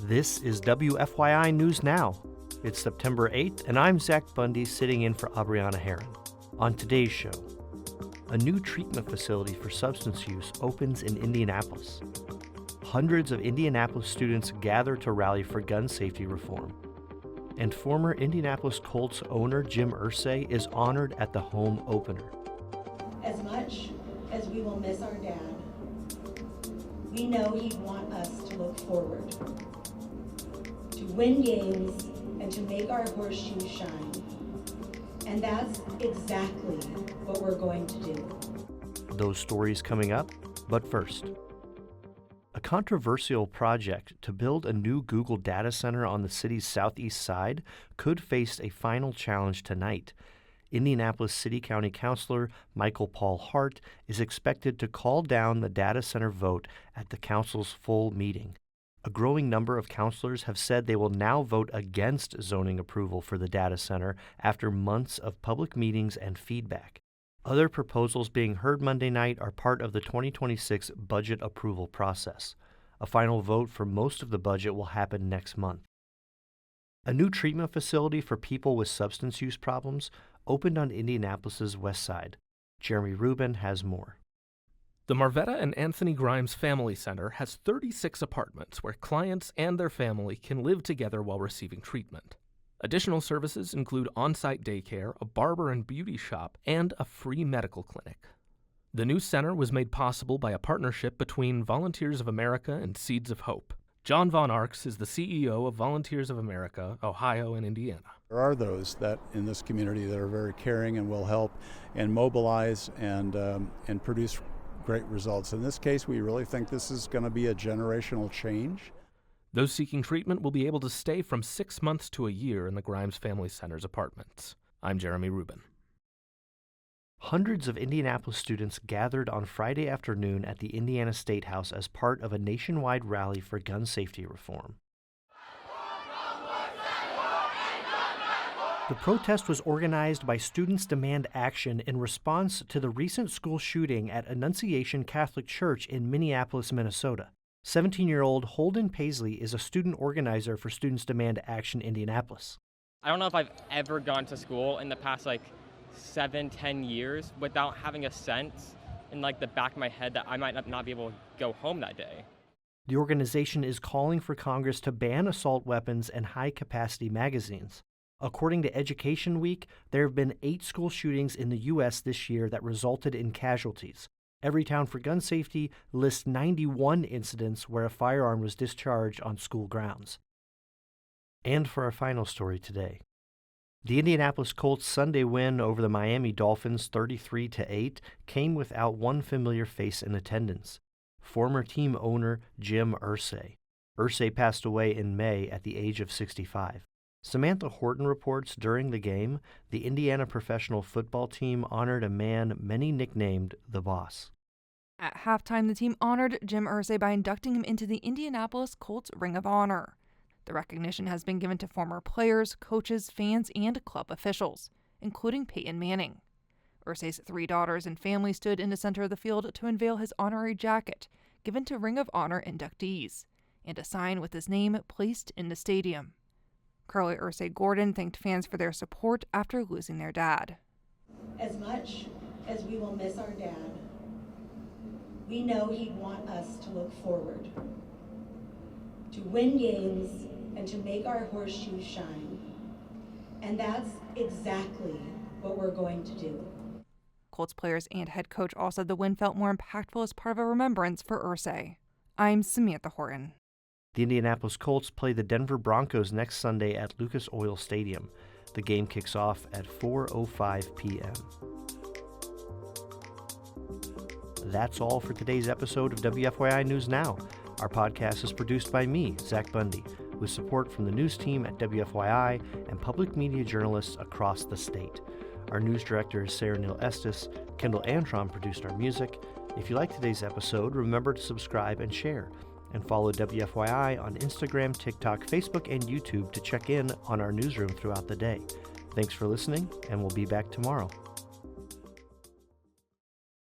This is WFYI News Now. It's September 8th, and I'm Zach Bundy sitting in for Abriana Herron. On today's show, a new treatment facility for substance use opens in Indianapolis. Hundreds of Indianapolis students gather to rally for gun safety reform. And former Indianapolis Colts owner Jim Irsay is honored at the home opener. As much as we will miss our dad, we know he'd want us to look forward, to win games and to make our horseshoes shine. And that's exactly what we're going to do. Those stories coming up, but first. A controversial project to build a new Google data center on the city's southeast side could face a final challenge tonight. Indianapolis City County Councilor Michael Paul Hart is expected to call down the data center vote at the council's full meeting. A growing number of councilors have said they will now vote against zoning approval for the data center after months of public meetings and feedback. Other proposals being heard Monday night are part of the 2026 budget approval process. A final vote for most of the budget will happen next month. A new treatment facility for people with substance use problems opened on Indianapolis's west side. Jeremy Rubin has more. The Marvetta and Anthony Grimes Family Center has 36 apartments where clients and their family can live together while receiving treatment. Additional services include on-site daycare, a barber and beauty shop, and a free medical clinic. The new center was made possible by a partnership between Volunteers of America and Seeds of Hope. John Von Arx is the CEO of Volunteers of America, Ohio and Indiana. There are those that in this community that are very caring and will help and mobilize and produce great results. In this case, we really think this is going to be a generational change. Those seeking treatment will be able to stay from 6 months to a year in the Grimes Family Center's apartments. I'm Jeremy Rubin. Hundreds of Indianapolis students gathered on Friday afternoon at the Indiana Statehouse as part of a nationwide rally for gun safety reform. The protest was organized by Students Demand Action in response to the recent school shooting at Annunciation Catholic Church in Minneapolis, Minnesota. 17-year-old Holden Paisley is a student organizer for Students Demand Action Indianapolis. I don't know if I've ever gone to school in the past 7-10 years without having a sense in the back of my head that I might not be able to go home that day. The organization is calling for Congress to ban assault weapons and high-capacity magazines. According to Education Week, there have been 8 school shootings in the U.S. this year that resulted in casualties. Everytown for Gun Safety lists 91 incidents where a firearm was discharged on school grounds. And for our final story today, the Indianapolis Colts Sunday win over the Miami Dolphins 33-8 came without one familiar face in attendance: former team owner Jim Irsay. Irsay passed away in May at the age of 65. Samantha Horton reports during the game, the Indiana professional football team honored a man many nicknamed the Boss. At halftime, the team honored Jim Irsay by inducting him into the Indianapolis Colts Ring of Honor. The recognition has been given to former players, coaches, fans, and club officials, including Peyton Manning. Irsay's 3 daughters and family stood in the center of the field to unveil his honorary jacket, given to Ring of Honor inductees, and a sign with his name placed in the stadium. Carly Irsay Gordon thanked fans for their support after losing their dad. As much as we will miss our dad, we know he'd want us to look forward, to win games and to make our horseshoes shine. And that's exactly what we're going to do. Colts players and head coach all said the win felt more impactful as part of a remembrance for Irsay. I'm Samantha Horton. The Indianapolis Colts play the Denver Broncos next Sunday at Lucas Oil Stadium. The game kicks off at 4:05 p.m. That's all for today's episode of WFYI News Now. Our podcast is produced by me, Zach Bundy, with support from the news team at WFYI and public media journalists across the state. Our news director is Sarah Neal-Estes. Kendall Antron produced our music. If you like today's episode, remember to subscribe and share. And follow WFYI on Instagram, TikTok, Facebook, and YouTube to check in on our newsroom throughout the day. Thanks for listening, and we'll be back tomorrow.